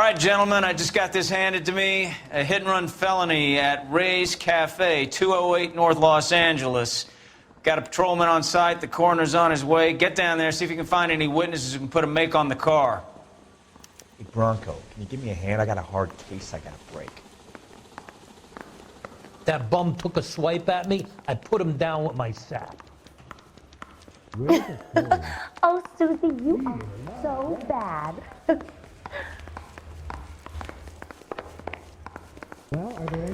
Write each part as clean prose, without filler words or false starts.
right, gentlemen, I just got this handed to me. A hit-and-run felony at Ray's Cafe, 208 North Los Angeles. Got a patrolman on site. The coroner's on his way. Get down there, see if you can find any witnesses who can put a make on the car. Hey, Bronco, can you give me a hand? I got a hard case I gotta break. That bum took a swipe at me. I put him down with my sack. Oh, Susie, you are so bad.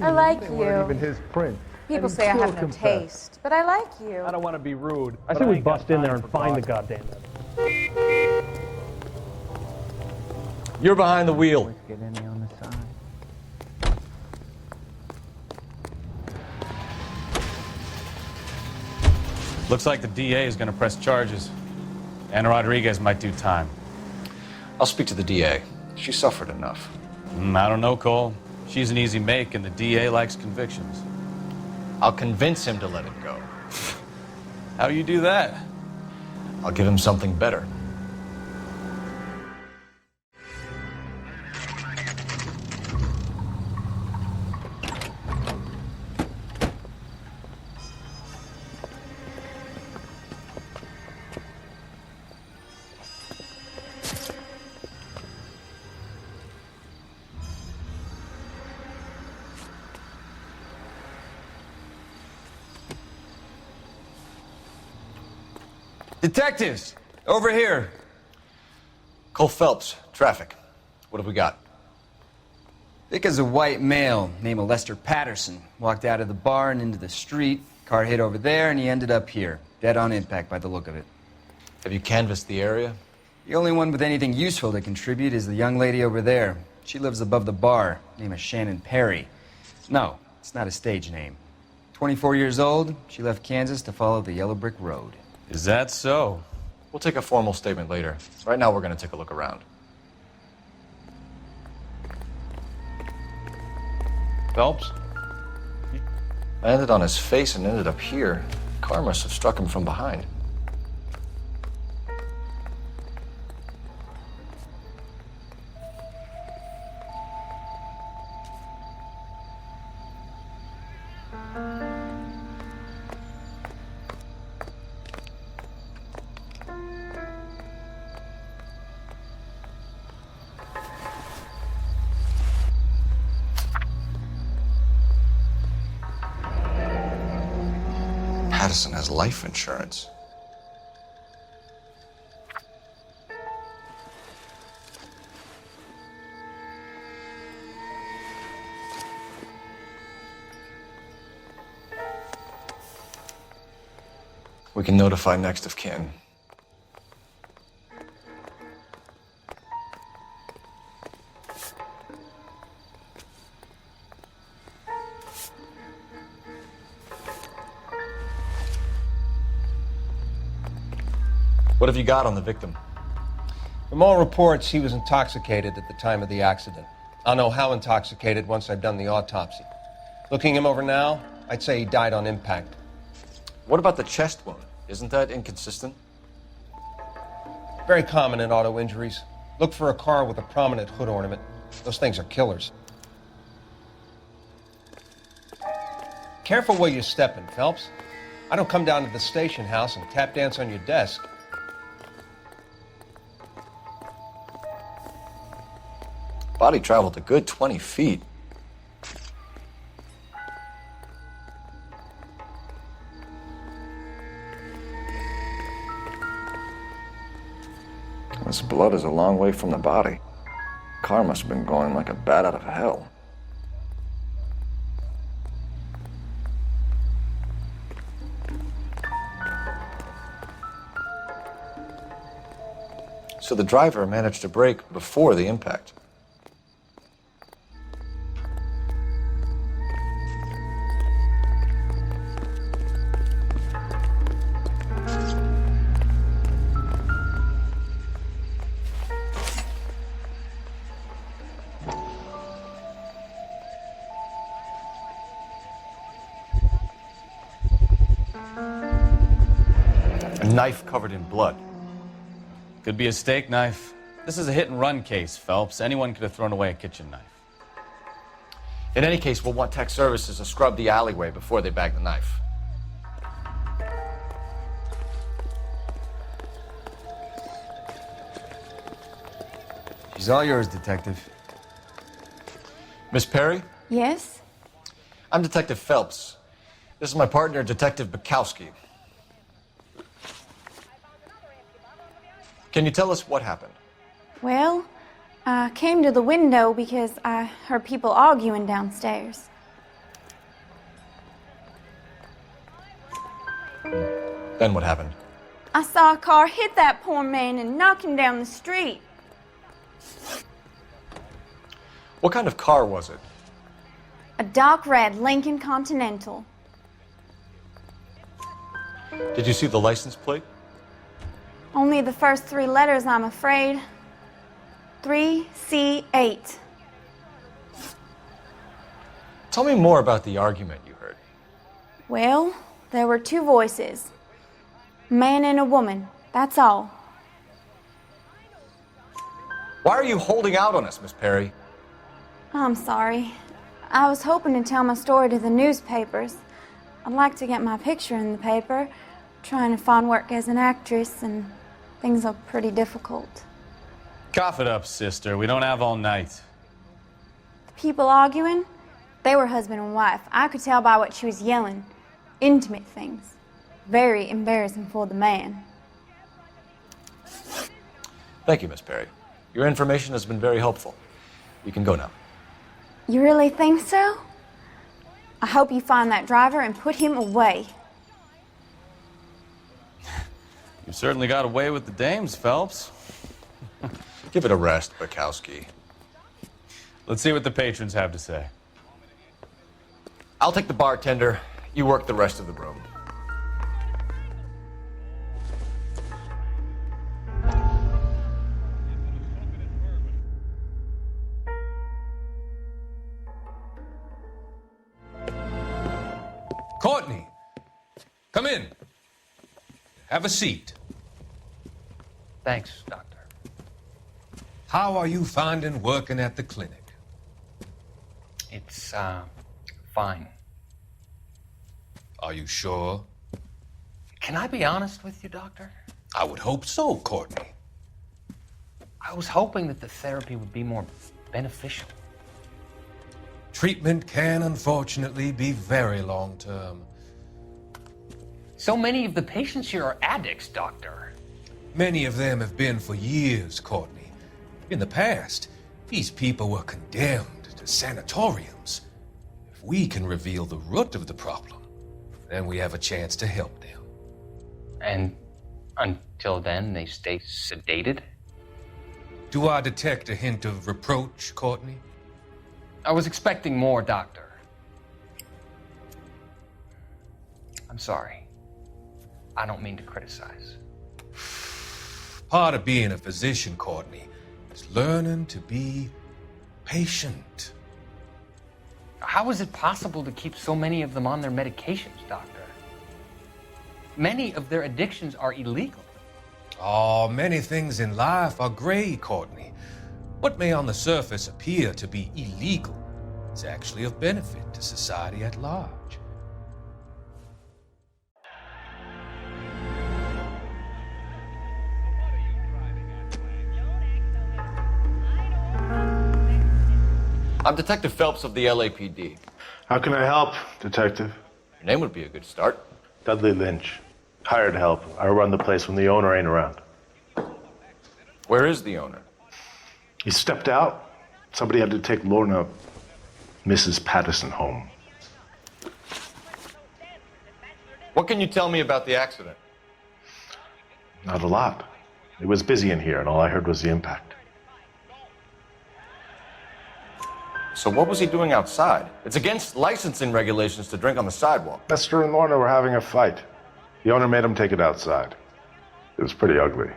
I like you. Even his print. People say I have no taste, but I like you. I don't want to be rude. I say we bust in there and find the goddamn thing. You're behind the wheel. Get in there on the side. Looks like the DA is going to press charges. Anna Rodriguez might do time. I'll speak to the DA. She suffered enough. I don't know, Cole. She's an easy make, and the DA likes convictions. I'll convince him to let it go. How do you do that? I'll give him something better. Detectives, over here. Cole Phelps, traffic. What have we got? Vic is a white male named Lester Patterson. Walked out of the bar and into the street. Car hit over there, and he ended up here. Dead on impact by the look of it. Have you canvassed the area? The only one with anything useful to contribute is the young lady over there. She lives above the bar. Name is Shannon Perry. No, it's not a stage name. 24 years old, she left Kansas to follow the yellow brick road. Is that so? We'll take a formal statement later. Right now, we're going to take a look around. Phelps? Landed on his face and ended up here. Car must have struck him from behind. Patterson has life insurance. We can notify next of kin. What have you got on the victim? From all reports, he was intoxicated at the time of the accident. I'll know how intoxicated once I've done the autopsy. Looking him over now, I'd say he died on impact. What about the chest wound? Isn't that inconsistent? Very common in auto injuries. Look for a car with a prominent hood ornament. Those things are killers. Careful where you're stepping, Phelps. I don't come down to the station house and tap dance on your desk. Body traveled a good 20 feet. This blood is a long way from the body. Car must have been going like a bat out of hell. So the driver managed to brake before the impact. A knife covered in blood. Could be a steak knife. This is a hit-and-run case, Phelps. Anyone could have thrown away a kitchen knife. In any case, we'll want tech services to scrub the alleyway before they bag the knife. She's all yours, Detective. Miss Perry? Yes? I'm Detective Phelps. This is my partner, Detective Bukowski. Can you tell us what happened? Well, I came to the window because I heard people arguing downstairs. Then what happened? I saw a car hit that poor man and knock him down the street. What kind of car was it? A dark red Lincoln Continental. Did you see the license plate? Only the first 3 letters, I'm afraid. 3C8. Tell me more about the argument you heard. Well, there were 2 voices. A man and a woman, that's all. Why are you holding out on us, Miss Perry? I'm sorry. I was hoping to tell my story to the newspapers. I'd like to get my picture in the paper. Trying to find work as an actress, and things are pretty difficult. Cough it up, sister. We don't have all night. The people arguing, they were husband and wife. I could tell by what she was yelling. Intimate things. Very embarrassing for the man. Thank you, Miss Perry. Your information has been very helpful. You can go now. You really think so? I hope you find that driver and put him away. You certainly got away with the dames, Phelps. Give it a rest, Bukowski. Let's see what the patrons have to say. I'll take the bartender. You work the rest of the room. Courtney, come in. Have a seat. Thanks, Doctor. How are you finding working at the clinic? It's, fine. Are you sure? Can I be honest with you, Doctor? I would hope so, Courtney. I was hoping that the therapy would be more beneficial. Treatment can, unfortunately, be very long-term. So many of the patients here are addicts, Doctor. Many of them have been for years, Courtney. In the past, these people were condemned to sanatoriums. If we can reveal the root of the problem, then we have a chance to help them. And until then, they stay sedated? Do I detect a hint of reproach, Courtney? I was expecting more, Doctor. I'm sorry. I don't mean to criticize. Part of being a physician, Courtney, is learning to be patient. How is it possible to keep so many of them on their medications, Doctor? Many of their addictions are illegal. Oh, many things in life are gray, Courtney. What may on the surface appear to be illegal is actually of benefit to society at large. I'm Detective Phelps of the LAPD. How can I help, Detective? Your name would be a good start. Dudley Lynch. Hired help. I run the place when the owner ain't around. Where is the owner? He stepped out. Somebody had to take Lorna, Mrs. Patterson, home. What can you tell me about the accident? Not a lot. It was busy in here, and all I heard was the impact. So what was he doing outside? It's against licensing regulations to drink on the sidewalk. Lester and Lorna were having a fight. The owner made him take it outside. It was pretty ugly.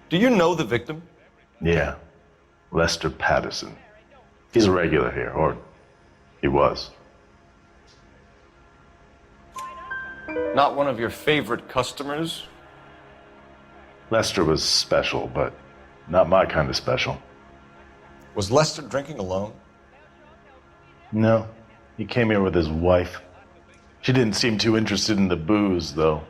Do you know the victim? Yeah. Lester Patterson. He's a regular here, or he was. Not one of your favorite customers? Lester was special, but not my kind of special. Was Lester drinking alone? No, he came here with his wife. She didn't seem too interested in the booze, though.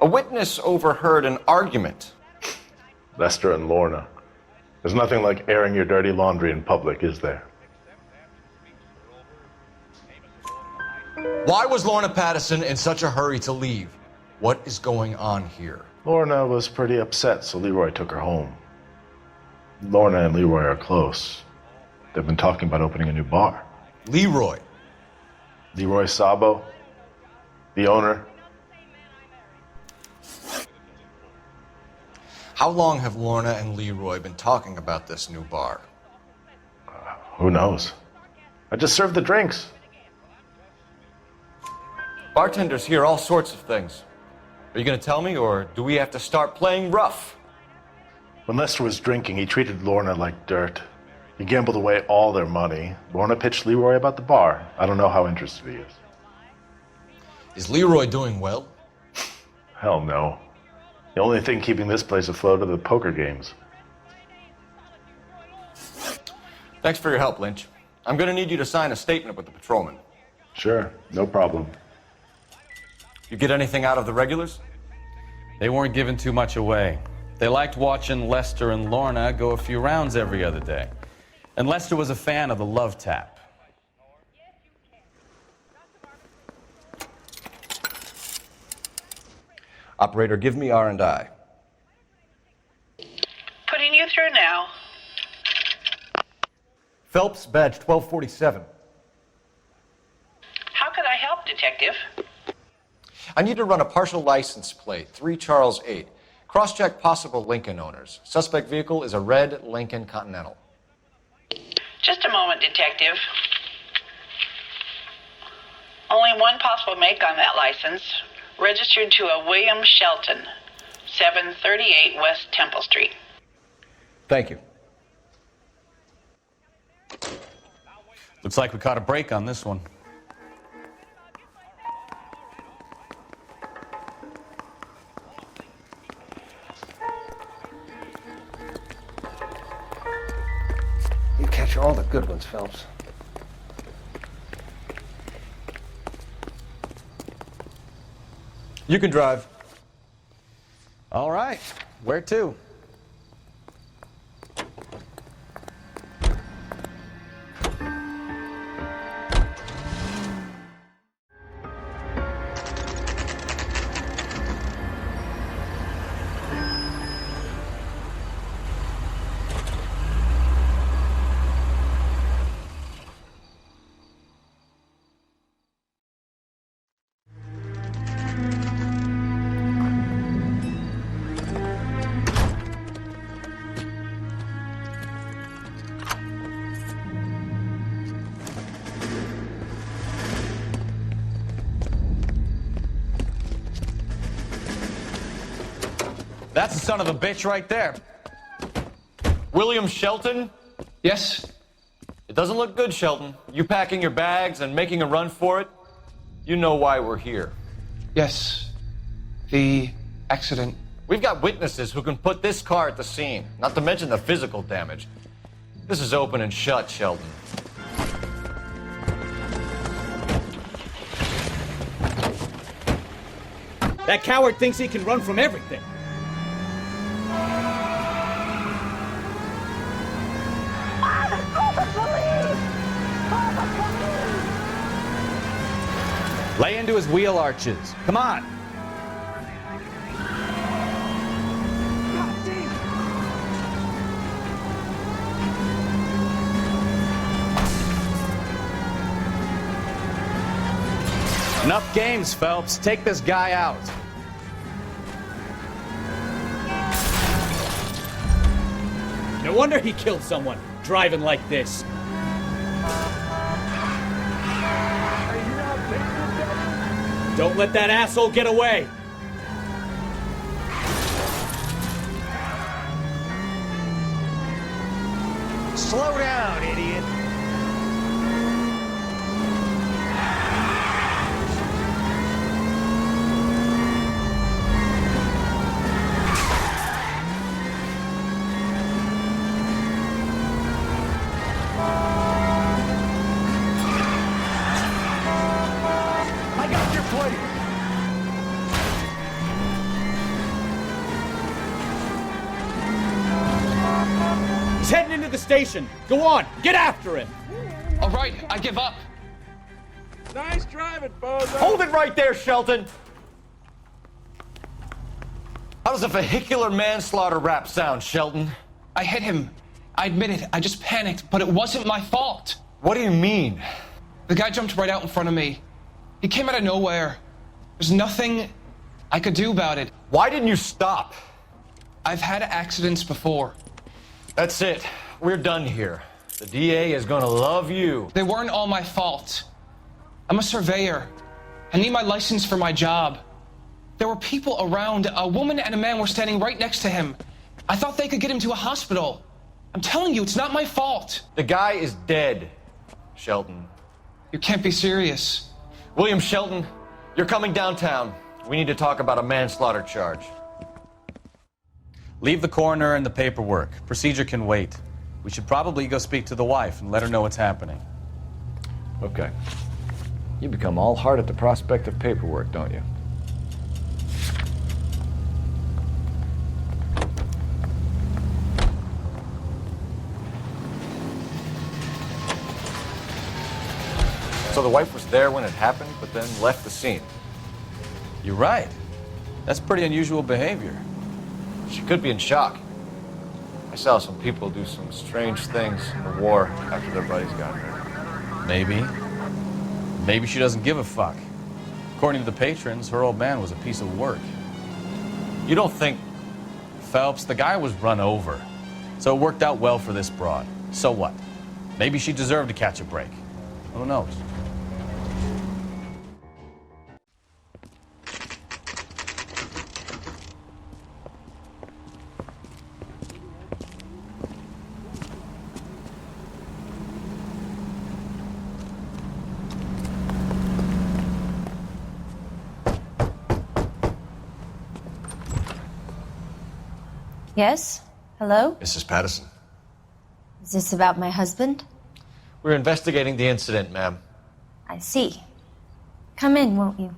A witness overheard an argument. Lester and Lorna. There's nothing like airing your dirty laundry in public, is there? Why was Lorna Patterson in such a hurry to leave? What is going on here? Lorna was pretty upset, so Leroy took her home. Lorna and Leroy are close. They've been talking about opening a new bar. Leroy? Leroy Sabo, the owner. How long have Lorna and Leroy been talking about this new bar? Who knows? I just served the drinks. Bartenders hear all sorts of things. Are you going to tell me, or do we have to start playing rough? When Lester was drinking, he treated Lorna like dirt. He gambled away all their money. Lorna pitched Leroy about the bar. I don't know how interested he is. Is Leroy doing well? Hell no. The only thing keeping this place afloat are the poker games. Thanks for your help, Lynch. I'm going to need you to sign a statement with the patrolman. Sure, no problem. You get anything out of the regulars? They weren't giving too much away. They liked watching Lester and Lorna go a few rounds every other day. And Lester was a fan of the love tap. Operator, give me R&I. Putting you through now. Phelps, badge 1247. How could I help, Detective? I need to run a partial license plate, 3 Charles 8. Cross-check possible Lincoln owners. Suspect vehicle is a red Lincoln Continental. Just a moment, Detective. Only one possible make on that license. Registered to a William Shelton, 738 West Temple Street. Thank you. Looks like we caught a break on this one. You catch all the good ones, Phelps. You can drive. All right. Where to? That's the son of a bitch right there. William Shelton? Yes? It doesn't look good, Shelton. You packing your bags and making a run for it? You know why we're here. Yes. The accident. We've got witnesses who can put this car at the scene, not to mention the physical damage. This is open and shut, Sheldon. That coward thinks he can run from everything. Lay into his wheel arches. Come on. Enough games, Phelps. Take this guy out. No wonder he killed someone, driving like this. Don't let that asshole get away. Slow down, idiot. station. Go on, get after it. All right, I give up. Nice driving, Bozo. Hold it right there, Shelton. How does a vehicular manslaughter rap sound, Shelton? I hit him. I admit it. I just panicked, but it wasn't my fault. What do you mean? The guy jumped right out in front of me. He came out of nowhere. There's nothing I could do about it. Why didn't you stop? I've had accidents before. That's it. We're done here. The DA is gonna love you. They weren't all my fault. I'm a surveyor. I need my license for my job. There were people around. A woman and a man were standing right next to him. I thought they could get him to a hospital. I'm telling you, it's not my fault. The guy is dead, Shelton. You can't be serious. William Shelton, you're coming downtown. We need to talk about a manslaughter charge. Leave the coroner and the paperwork. Procedure can wait. We should probably go speak to the wife and let her know what's happening. Okay. You become all heart at the prospect of paperwork, don't you? So the wife was there when it happened, but then left the scene. You're right. That's pretty unusual behavior. She could be in shock. I saw some people do some strange things in the war after their buddies got hurt. Maybe. Maybe she doesn't give a fuck. According to the patrons, her old man was a piece of work. You don't think... Phelps, the guy was run over. So it worked out well for this broad. So what? Maybe she deserved to catch a break. Who knows? Yes? Hello? Mrs. Patterson. Is this about my husband? We're investigating the incident, ma'am. I see. Come in, won't you?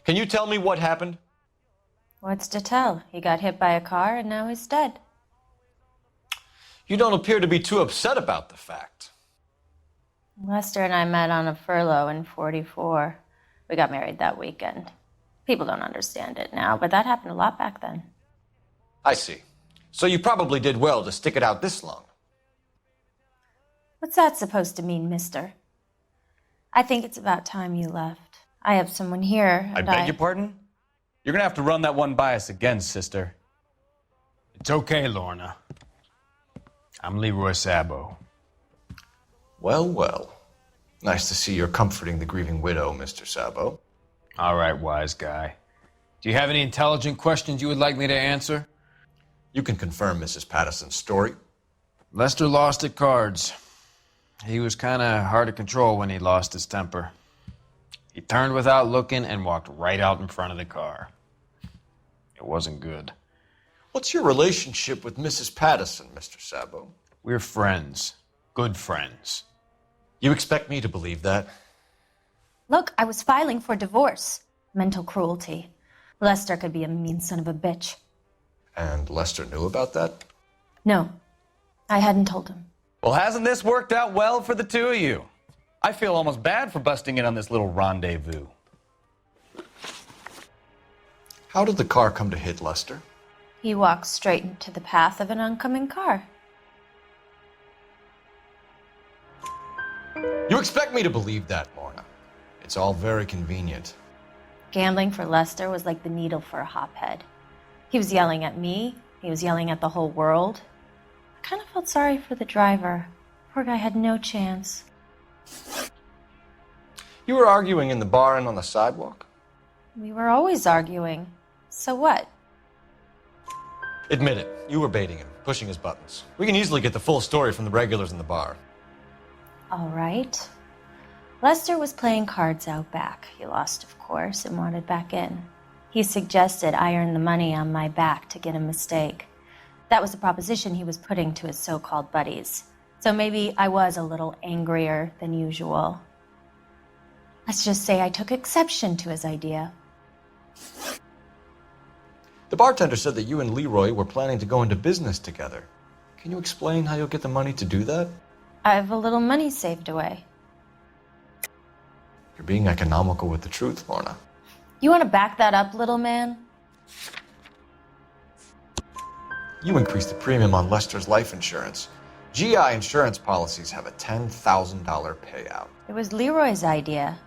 Can you tell me what happened? What's to tell? He got hit by a car and now he's dead. You don't appear to be too upset about the fact. Lester and I met on a furlough in '44. We got married that weekend. People don't understand it now, but that happened a lot back then. I see. So you probably did well to stick it out this long. What's that supposed to mean, mister? I think it's about time you left. I have someone here, I and beg your pardon? You're gonna have to run that one by us again, sister. It's okay, Lorna. I'm Leroy Sabo. Well, well. Nice to see you're comforting the grieving widow, Mr. Sabo. All right, wise guy. Do you have any intelligent questions you would like me to answer? You can confirm Mrs. Patterson's story. Lester lost at cards. He was kind of hard to control when he lost his temper. He turned without looking and walked right out in front of the car. It wasn't good. What's your relationship with Mrs. Patterson, Mr. Sabo? We're friends. Good friends. You expect me to believe that? Look, I was filing for divorce. Mental cruelty. Lester could be a mean son of a bitch. And Lester knew about that? No, I hadn't told him. Well, hasn't this worked out well for the two of you? I feel almost bad for busting in on this little rendezvous. How did the car come to hit Lester? He walked straight into the path of an oncoming car. You expect me to believe that, Lorna. It's all very convenient. Gambling for Lester was like the needle for a hophead. He was yelling at me. He was yelling at the whole world. I kind of felt sorry for the driver. Poor guy had no chance. You were arguing in the bar and on the sidewalk? We were always arguing. So what? Admit it, you were baiting him, pushing his buttons. We can easily get the full story from the regulars in the bar. All right. Lester was playing cards out back. He lost, of course, and wanted back in. He suggested I earn the money on my back to get a mistake. That was the proposition he was putting to his so-called buddies. So maybe I was a little angrier than usual. Let's just say I took exception to his idea. The bartender said that you and Leroy were planning to go into business together. Can you explain how you'll get the money to do that? I have a little money saved away. You're being economical with the truth, Lorna. You want to back that up, little man? You increased the premium on Lester's life insurance. GI insurance policies have a $10,000 payout. It was Leroy's idea.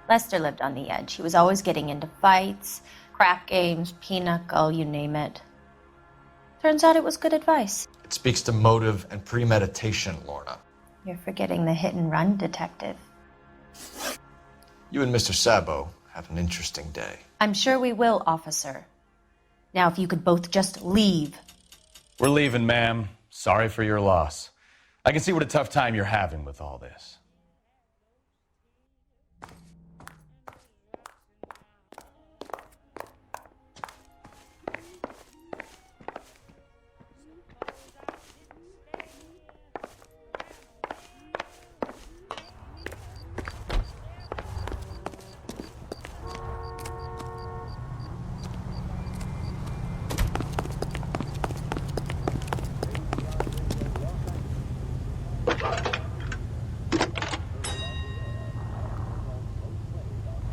Lester lived on the edge. He was always getting into fights, crack games, pinochle, you name it. Turns out it was good advice. It speaks to motive and premeditation, Lorna. You're forgetting the hit and run detective. You and Mr. Sabo have an interesting day. I'm sure we will, officer. Now, if you could both just leave. We're leaving, ma'am. Sorry for your loss. I can see what a tough time you're having with all this.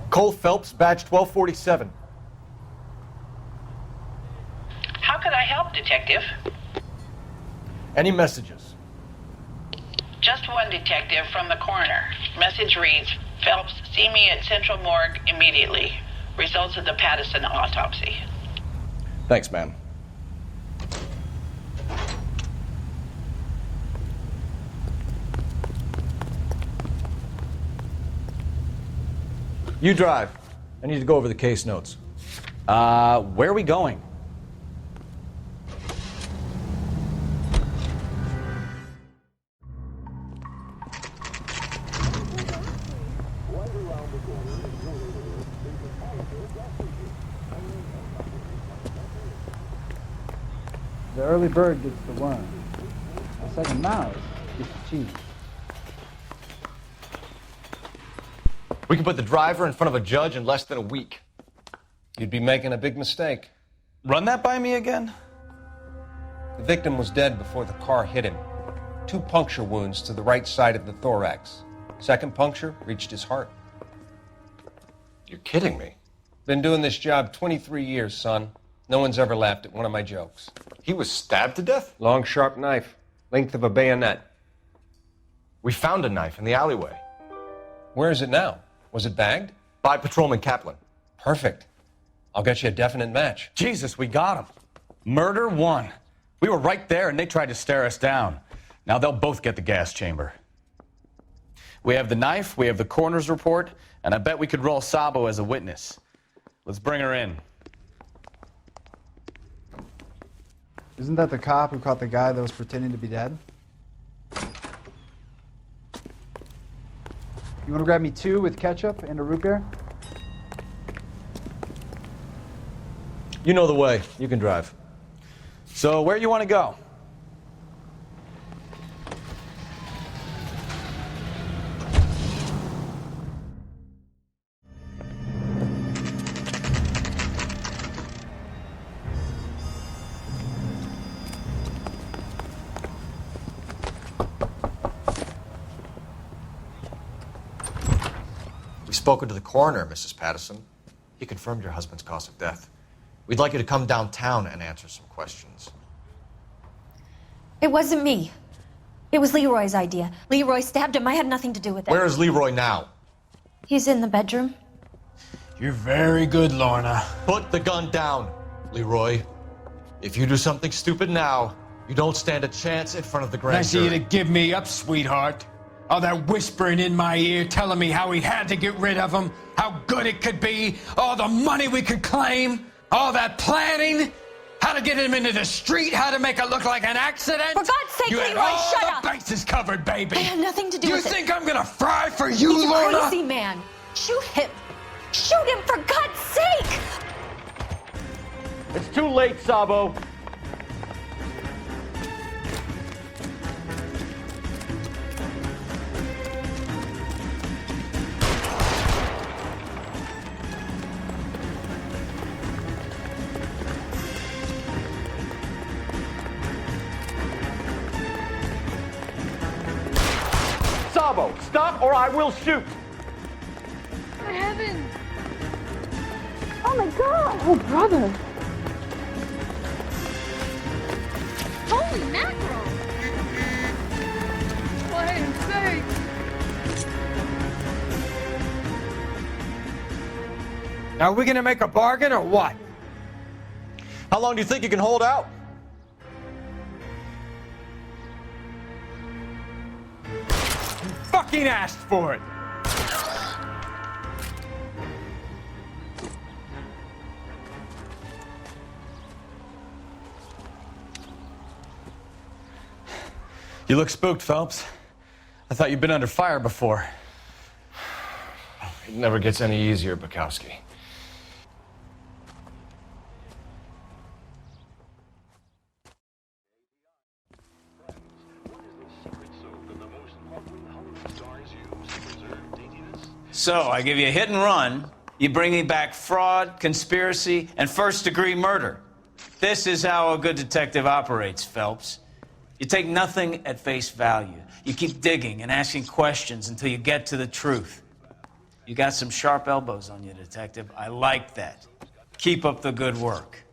Cole Phelps, badge 1247. How could I help, Detective? Any messages? Just one, Detective, from the coroner. Message reads, Phelps, see me at Central Morgue immediately. Results of the Pattison autopsy. Thanks, ma'am. You drive. I need to go over the case notes. Where are we going? The early bird gets the worm. The second mouse gets the cheese. We can put the driver in front of a judge in less than a week. You'd be making a big mistake. Run that by me again? The victim was dead before the car hit him. 2 puncture wounds to the right side of the thorax. Second puncture reached his heart. You're kidding me. Been doing this job 23 years, son. No one's ever laughed at one of my jokes. He was stabbed to death? Long, sharp knife. Length of a bayonet. We found a knife in the alleyway. Where is it now? Was it bagged? By Patrolman Kaplan. Perfect. I'll get you a definite match. Jesus, we got him. Murder 1. We were right there and they tried to stare us down. Now they'll both get the gas chamber. We have the knife, we have the coroner's report, and I bet we could roll Sabo as a witness. Let's bring her in. Isn't that the cop who caught the guy that was pretending to be dead? You want to grab me 2 with ketchup and a root beer? You know the way. You can drive. So where you want to go? We've spoken to the coroner, Mrs. Pattison. He confirmed your husband's cause of death. We'd like you to come downtown and answer some questions. It wasn't me. It was Leroy's idea. Leroy stabbed him. I had nothing to do with it. Where is Leroy now? He's in the bedroom. You're very good, Lorna. Put the gun down, Leroy. If you do something stupid now, you don't stand a chance in front of the grand Nice of you jury. to give me up, sweetheart. All that whispering in my ear telling me how we had to get rid of him, how good it could be, all the money we could claim, all that planning, how to get him into the street, how to make it look like an accident. For God's sake, you had Leroy, all shut the up. bases covered, baby. I had nothing to do you with it. You think I'm gonna fry for you, He's Lorna? a crazy man. Shoot him. Shoot him, for God's sake. It's too late, Sabo. elbow. Stop or I will shoot. For heaven! Oh my God! Oh, brother! Holy mackerel! For heaven's sake! Now, are we gonna make a bargain or what? How long do you think you can hold out? You fucking asked for it! You look spooked, Phelps. I thought you'd been under fire before. It never gets any easier, Bukowski. So, I give you a hit and run. You bring me back fraud, conspiracy, and first-degree murder. This is how a good detective operates, Phelps. You take nothing at face value. You keep digging and asking questions until you get to the truth. You got some sharp elbows on you, detective. I like that. Keep up the good work.